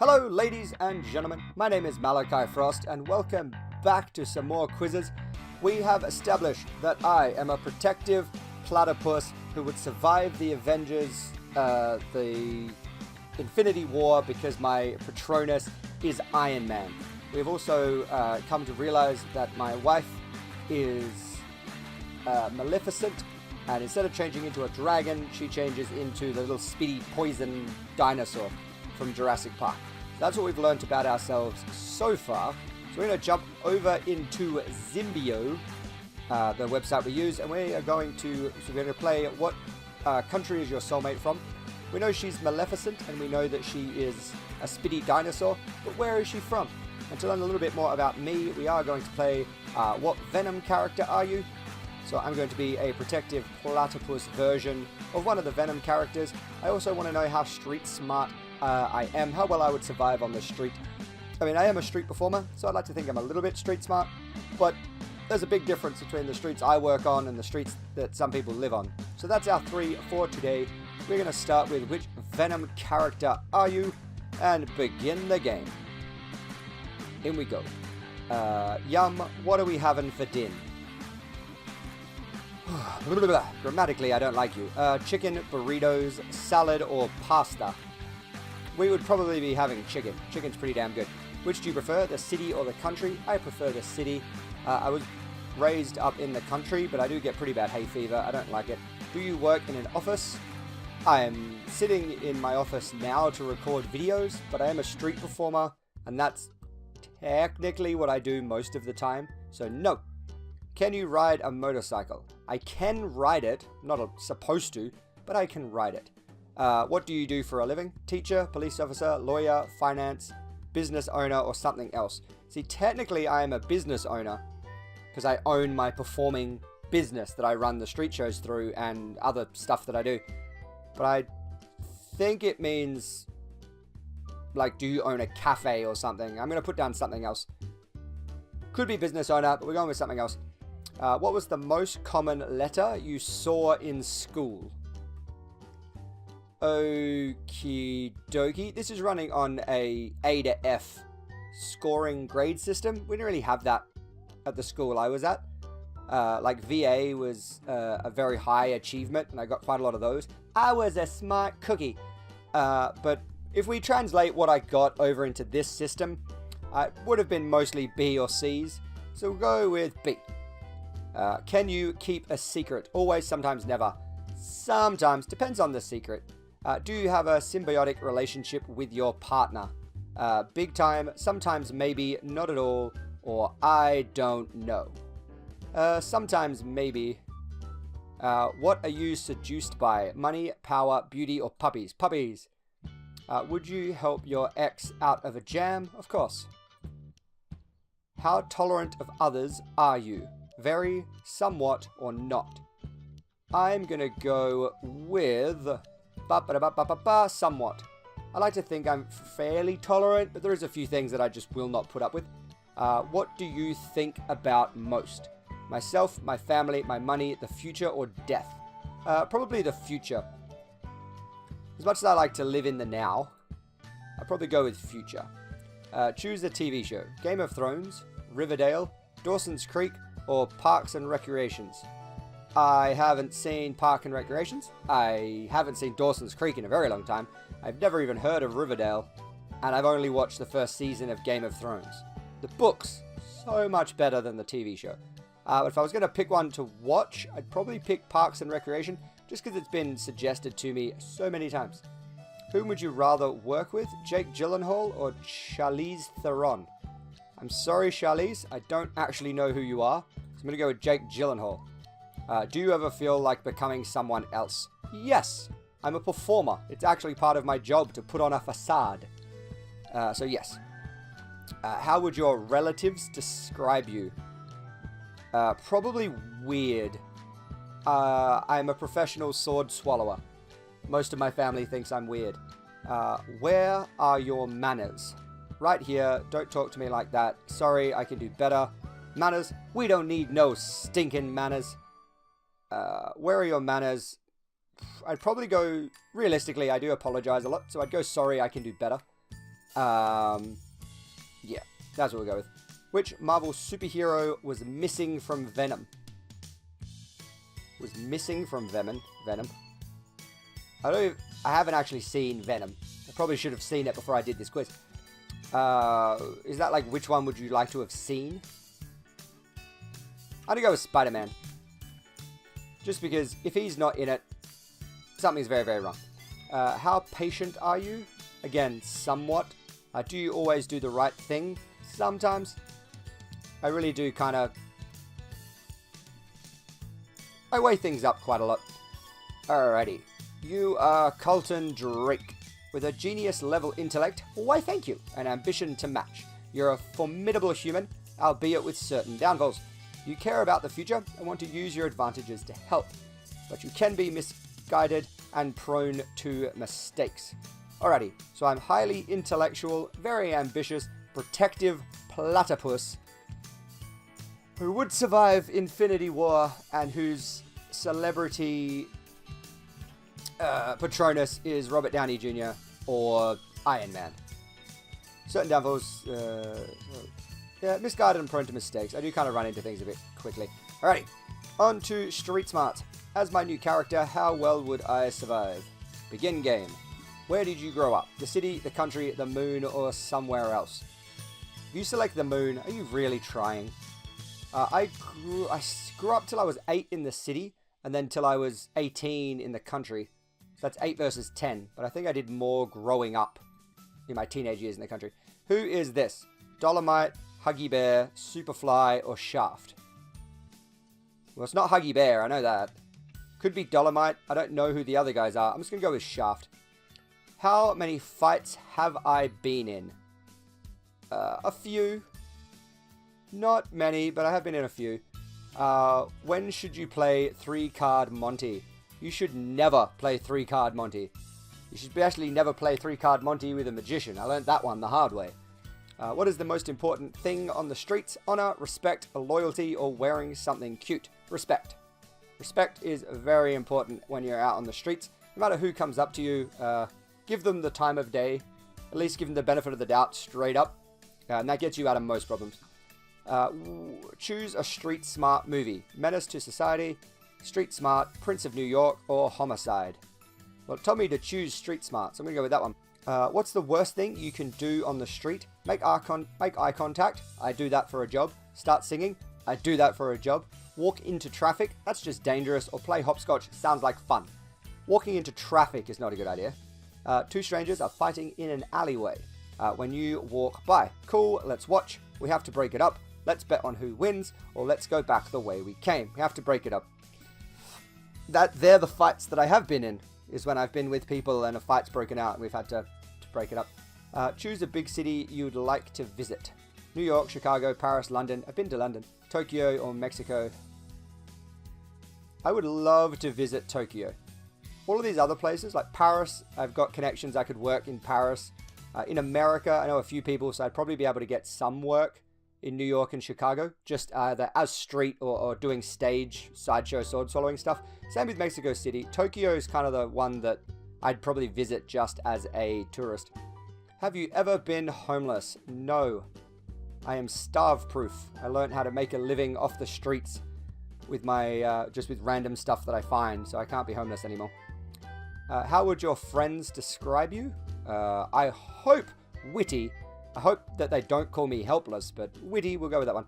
Hello, ladies and gentlemen. My name is Malachi Frost, and welcome back to some more quizzes. We have established that I am a protective platypus who would survive the Avengers, the Infinity War, because my Patronus is Iron Man. We've also come to realize that my wife is Maleficent, and instead of changing into a dragon, she changes into the little speedy poison dinosaur from Jurassic Park. That's what we've learned about ourselves so far. So we're going to jump over into Zimbio, the website we use, and we are going to play what country is your soulmate from. We know she's Maleficent, and we know that she is a speedy dinosaur, but where is she from? And to learn a little bit more about me, we are going to play what Venom character are you? So I'm going to be a protective platypus version of one of the Venom characters. I also want to know how street smart I am, how well I would survive on the street. I mean, I am a street performer, so I'd like to think I'm a little bit street smart, but there's a big difference between the streets I work on and the streets that some people live on. So that's our 3 for today. We're going to start with which Venom character are you, and begin the game. In we go. Yum, what are we having for din? Grammatically, I don't like you. Chicken, burritos, salad, or pasta? We would probably be having chicken. Chicken's pretty damn good. Which do you prefer, the city or the country? I prefer the city. I was raised up in the country, but I do get pretty bad hay fever. I don't like it. Do you work in an office? I am sitting in my office now to record videos, but I am a street performer, and that's technically what I do most of the time. So no. Can you ride a motorcycle? I can ride it. Not supposed to, but I can ride it. What do you do for a living? Teacher, police officer, lawyer, finance, business owner, or something else? See, technically I am a business owner because I own my performing business that I run the street shows through and other stuff that I do. But I think it means, like, do you own a cafe or something? I'm going to put down something else. Could be business owner, but we're going with something else. What was the most common letter you saw in school? Okie dokie. This is running on a to F scoring grade system. We didn't really have that at the school I was at. Like VA was a very high achievement, and I got quite a lot of those. I was a smart cookie. But if we translate what I got over into this system, it would have been mostly B or C's. So we'll go with B. Can you keep a secret? Always, sometimes, never. Sometimes. Depends on the secret. Do you have a symbiotic relationship with your partner? Big time, sometimes maybe, not at all, or I don't know. Sometimes maybe. What are you seduced by? Money, power, beauty, or puppies? Puppies. Would you help your ex out of a jam? Of course. How tolerant of others are you? Very, somewhat, or not? I'm gonna go with somewhat. I like to think I'm fairly tolerant, but there is a few things that I just will not put up with. What do you think about most? Myself, my family, my money, the future, or death? Probably the future. As much as I like to live in the now, I'll probably go with future. Choose a TV show. Game of Thrones, Riverdale, Dawson's Creek, or Parks and Recreations. I haven't seen Park and Recreations. I haven't seen Dawson's Creek in a very long time. I've never even heard of Riverdale. And I've only watched the first season of Game of Thrones. The books, so much better than the TV show. If I was going to pick one to watch, I'd probably pick Parks and Recreation, just because it's been suggested to me so many times. Whom would you rather work with, Jake Gyllenhaal or Charlize Theron? I'm sorry, Charlize, I don't actually know who you are, so I'm going to go with Jake Gyllenhaal. Do you ever feel like becoming someone else? Yes, I'm a performer. It's actually part of my job to put on a facade. So yes. How would your relatives describe you? Probably weird. I'm a professional sword swallower. Most of my family thinks I'm weird. Where are your manners? Right here. Don't talk to me like that. Sorry, I can do better. Manners? We don't need no stinking manners. Where are your manners? I'd probably go, realistically, I do apologize a lot, so I'd go sorry, I can do better. Yeah, that's what we'll go with. Which Marvel superhero was missing from Venom? Was missing from Venom? I haven't actually seen Venom. I probably should have seen it before I did this quiz. Is that like which one would you like to have seen? I'm gonna go with Spider-Man. Just because if he's not in it, something's very, very wrong. How patient are you? Again, somewhat. Do you always do the right thing? Sometimes. I really do kind of... I weigh things up quite a lot. Alrighty. You are Colton Drake. With a genius-level intellect, why thank you, an ambition to match. You're a formidable human, albeit with certain downfalls. You care about the future and want to use your advantages to help. But you can be misguided and prone to mistakes. Alrighty, so I'm highly intellectual, very ambitious, protective platypus who would survive Infinity War and whose celebrity Patronus is Robert Downey Jr. or Iron Man. Certain downfalls, yeah, misguided and prone to mistakes. I do kind of run into things a bit quickly. Alrighty, on to Street Smart. As my new character, how well would I survive? Begin game. Where did you grow up? The city, the country, the moon, or somewhere else? If you select the moon, are you really trying? I grew up till I was 8 in the city, and then till I was 18 in the country. So that's 8 versus 10, but I think I did more growing up in my teenage years in the country. Who is this? Dolomite, Huggy Bear, Superfly, or Shaft? Well, it's not Huggy Bear, I know that. Could be Dolomite. I don't know who the other guys are. I'm just going to go with Shaft. How many fights have I been in? A few. Not many, but I have been in a few. When should you play 3-card Monty? You should never play 3-card Monty. You should actually never play 3-card Monty with a magician. I learned that one the hard way. What is the most important thing on the streets? Honor, respect, loyalty, or wearing something cute? Respect. Respect is very important when you're out on the streets. No matter who comes up to you, give them the time of day. At least give them the benefit of the doubt straight up. And that gets you out of most problems. Choose a Street Smart movie. Menace to Society, Street Smart, Prince of New York, or Homicide. Well, it told me to choose Street Smart, so I'm going to go with that one. What's the worst thing you can do on the street? Make eye contact. I do that for a job. Start singing. I do that for a job. Walk into traffic. That's just dangerous. Or play hopscotch. Sounds like fun. Walking into traffic is not a good idea. Two strangers are fighting in an alleyway. When you walk by. Cool, let's watch. We have to break it up. Let's bet on who wins. Or let's go back the way we came. We have to break it up. They're the fights that I have been in. Is when I've been with people and a fight's broken out and we've had to break it up. Choose a big city you'd like to visit. New York, Chicago, Paris, London. I've been to London. Tokyo or Mexico. I would love to visit Tokyo. All of these other places, like Paris, I've got connections. I could work in Paris. In America, I know a few people, so I'd probably be able to get some work in New York and Chicago, just either as street or doing stage, sideshow, sword swallowing stuff. Same with Mexico City. Tokyo is kind of the one that I'd probably visit just as a tourist. Have you ever been homeless? No. I am starve-proof. I learned how to make a living off the streets with my just with random stuff that I find, so I can't be homeless anymore. How would your friends describe you? I hope witty. I hope that they don't call me helpless, but witty, we'll go with that one.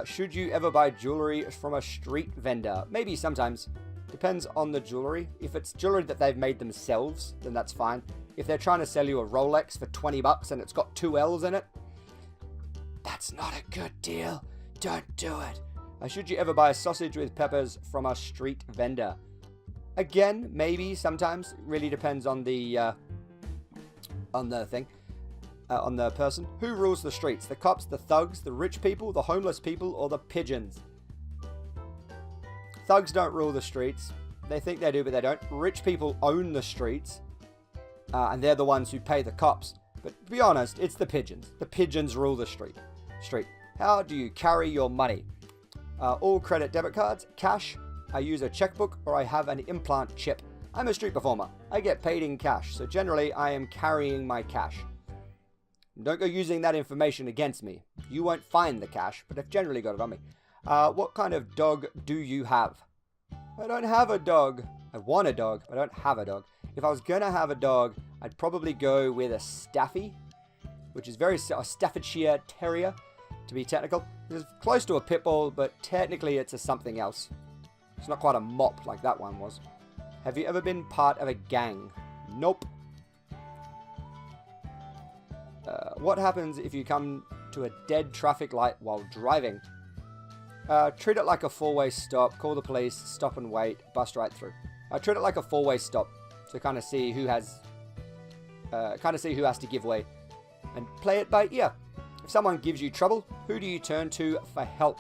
Should you ever buy jewelry from a street vendor? Maybe sometimes. Depends on the jewelry. If it's jewelry that they've made themselves, then that's fine. If they're trying to sell you a Rolex for 20 bucks and it's got 2 L's in it, that's not a good deal. Don't do it. Should you ever buy a sausage with peppers from a street vendor? Again, maybe sometimes. It really depends on the thing. On the person. Who rules the streets? The cops, the thugs, the rich people, the homeless people, or the pigeons? Thugs don't rule the streets. They think they do, but they don't. Rich people own the streets, and they're the ones who pay the cops. But to be honest, it's the pigeons. The pigeons rule the street. How do you carry your money? All credit debit cards, cash. I use a checkbook, or I have an implant chip. I'm a street performer. I get paid in cash, so generally I am carrying my cash. Don't go using that information against me. You won't find the cash, but I've generally got it on me. What kind of dog do you have? I don't have a dog. I want a dog, but I don't have a dog. If I was going to have a dog, I'd probably go with a Staffy, which is a Staffordshire Terrier, to be technical. It's close to a pit bull, but technically it's a something else. It's not quite a mop like that one was. Have you ever been part of a gang? Nope. What happens if you come to a dead traffic light while driving? Treat it like a four-way stop. Call the police. Stop and wait. Bust right through. Treat it like a four-way stop. So kind of see who has to give way, and play it by ear. If someone gives you trouble, who do you turn to for help?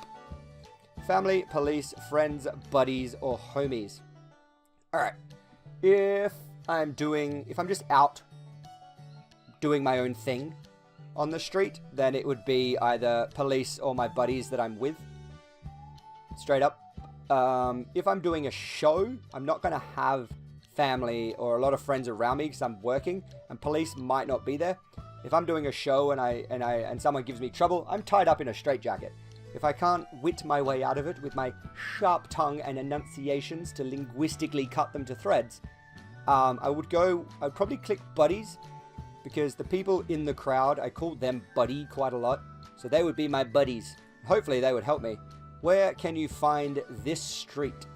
Family, police, friends, buddies, or homies? All right. If I'm just out doing my own thing on the street, then it would be either police or my buddies that I'm with. Straight up. If I'm doing a show, I'm not going to have family or a lot of friends around me because I'm working, and police might not be there. If I'm doing a show and someone gives me trouble, I'm tied up in a straitjacket. If I can't wit my way out of it with my sharp tongue and enunciations to linguistically cut them to threads, I'd probably click buddies, because the people in the crowd, I call them buddy quite a lot, so they would be my buddies. Hopefully they would help me. Where can you find this street?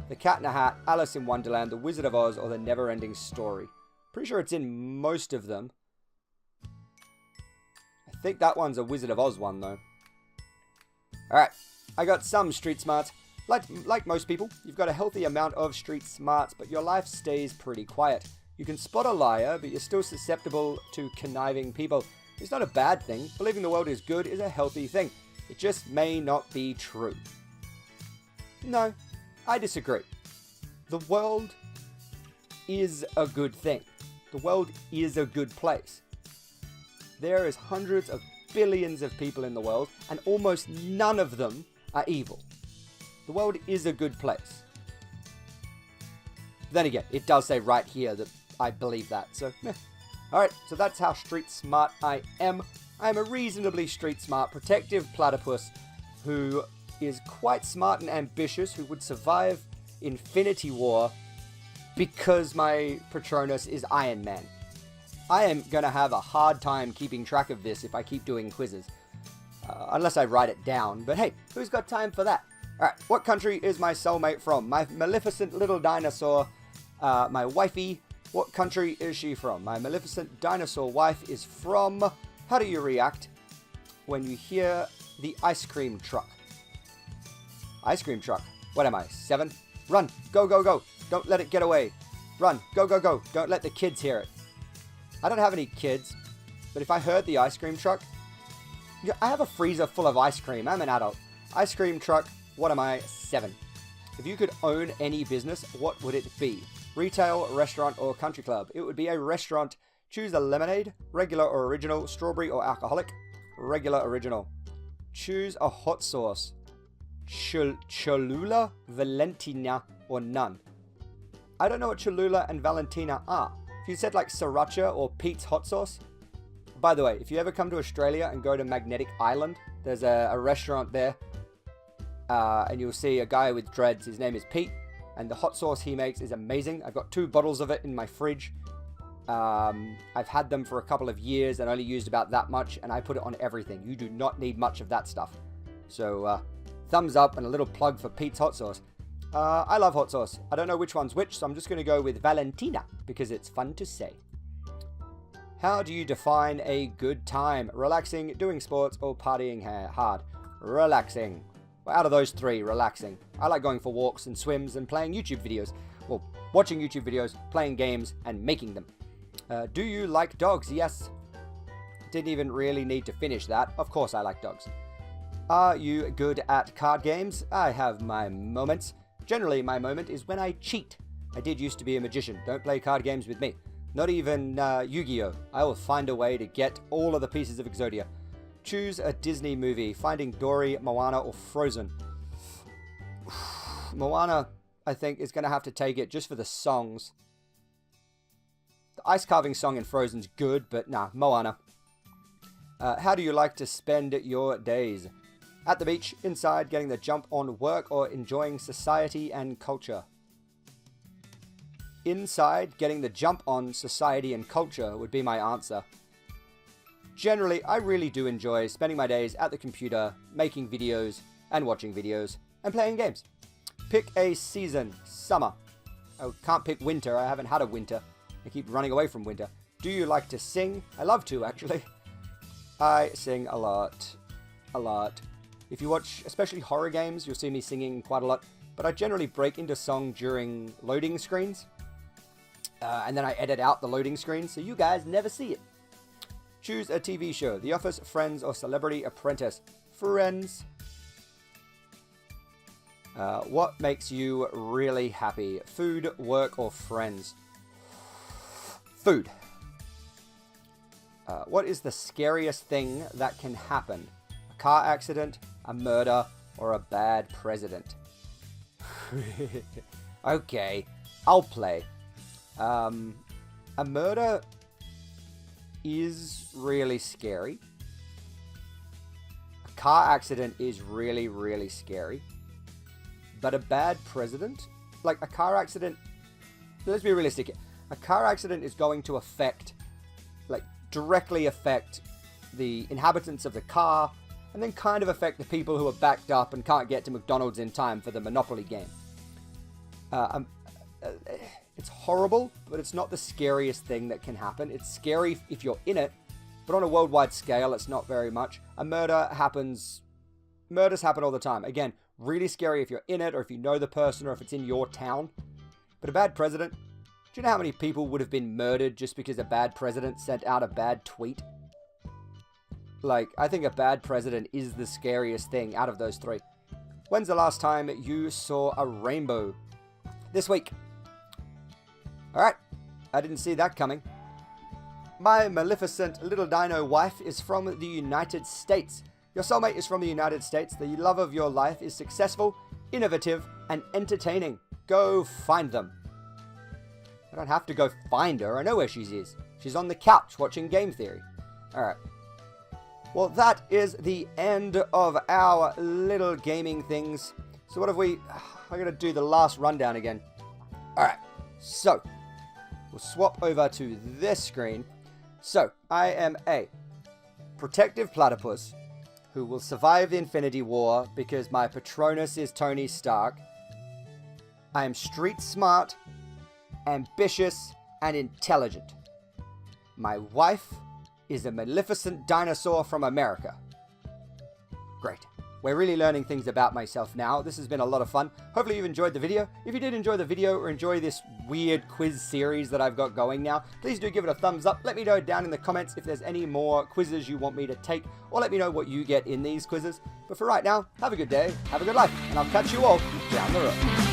The Cat in the Hat, Alice in Wonderland, The Wizard of Oz, or The Never-Ending Story? Pretty sure it's in most of them. I think that one's a Wizard of Oz one, though. Alright, I got some street smarts. Like most people, you've got a healthy amount of street smarts, but your life stays pretty quiet. You can spot a liar, but you're still susceptible to conniving people. It's not a bad thing. Believing the world is good is a healthy thing. It just may not be true. No, I disagree. The world is a good thing. The world is a good place. There is hundreds of billions of people in the world, and almost none of them are evil. The world is a good place. Then again, it does say right here that I believe that, so meh. Alright, so that's how street smart I am. I am a reasonably street smart, protective platypus who is quite smart and ambitious, who would survive Infinity War because my Patronus is Iron Man. I am going to have a hard time keeping track of this if I keep doing quizzes. Unless I write it down, but hey, who's got time for that? Alright, what country is my soulmate from? My Maleficent little dinosaur, my wifey. What country is she from? My Maleficent dinosaur wife is from... How do you react when you hear the ice cream truck? Ice cream truck. What am I, 7? Run. Go, go, go. Don't let it get away. Run. Go, go, go. Don't let the kids hear it. I don't have any kids, but if I heard the ice cream truck... Yeah, I have a freezer full of ice cream. I'm an adult. Ice cream truck. What am I, 7? If you could own any business, what would it be? Retail, restaurant, or country club? It would be a restaurant. Choose a lemonade, regular or original, strawberry or alcoholic. Regular original. Choose a hot sauce. Cholula, Valentina, or none. I don't know what Cholula and Valentina are. If you said like Sriracha or Pete's hot sauce. By the way, if you ever come to Australia and go to Magnetic Island, there's a restaurant there. And you'll see a guy with dreads. His name is Pete. And the hot sauce he makes is amazing. I've got 2 bottles of it in my fridge. I've had them for a couple of years and only used about that much, and I put it on everything. You do not need much of that stuff. So, thumbs up and a little plug for Pete's hot sauce. I love hot sauce. I don't know which one's which, so I'm just going to go with Valentina, because it's fun to say. How do you define a good time? Relaxing, doing sports, or partying hard? Relaxing. Well, out of those 3, relaxing. I like going for walks and swims and playing YouTube videos. Well, watching YouTube videos, playing games, and making them. Do you like dogs? Yes. Didn't even really need to finish that. Of course I like dogs. Are you good at card games? I have my moments. Generally, my moment is when I cheat. I did used to be a magician. Don't play card games with me. Not even Yu-Gi-Oh! I will find a way to get all of the pieces of Exodia. Choose a Disney movie. Finding Dory, Moana, or Frozen. Moana, I think, is going to have to take it just for the songs. The ice carving song in Frozen's good, but nah, Moana. How do you like to spend your days? At the beach, inside, getting the jump on work, or enjoying society and culture? Inside, getting the jump on society and culture would be my answer. Generally, I really do enjoy spending my days at the computer, making videos, and watching videos, and playing games. Pick a season. Summer. I can't pick winter. I haven't had a winter. I keep running away from winter. Do you like to sing? I love to, actually. I sing a lot. A lot. If you watch especially horror games, you'll see me singing quite a lot. But I generally break into song during loading screens. And then I edit out the loading screen so you guys never see it. Choose a TV show. The Office, Friends, or Celebrity Apprentice. Friends. What makes you really happy? Food, work, or friends? Food. What is the scariest thing that can happen? A car accident, a murder, or a bad president? Okay, I'll play. A murder is really scary. A car accident is really, really scary. But a bad president? Like a car accident... Let's be realistic here. A car accident is going to affect... directly affect the inhabitants of the car, and then kind of affect the people who are backed up and can't get to McDonald's in time for the Monopoly game. It's horrible, but it's not the scariest thing that can happen. It's scary if you're in it, but on a worldwide scale, it's not very much. A murder happens... Murders happen all the time. Again, really scary if you're in it, or if you know the person, or if it's in your town. But a bad president... Do you know how many people would have been murdered just because a bad president sent out a bad tweet? I think a bad president is the scariest thing out of those three. When's the last time you saw a rainbow? This week. Alright, I didn't see that coming. My Maleficent little dino wife is from the United States. Your soulmate is from the United States. The love of your life is successful, innovative, and entertaining. Go find them. I don't have to go find her. I know where she is. She's on the couch watching Game Theory. Alright. Well, that is the end of our little gaming things. So what have we... I gotta do the last rundown again. Alright. So, we'll swap over to this screen. So, I am a protective platypus who will survive the Infinity War because my Patronus is Tony Stark. I am street smart, ambitious, and intelligent. My wife is a Maleficent dinosaur from America. Great. We're really learning things about myself now. This has been a lot of fun. Hopefully you've enjoyed the video. If you did enjoy the video or enjoy this weird quiz series that I've got going now, please do give it a thumbs up. Let me know down in the comments if there's any more quizzes you want me to take, or let me know what you get in these quizzes. But for right now, have a good day, have a good life, and I'll catch you all down the road.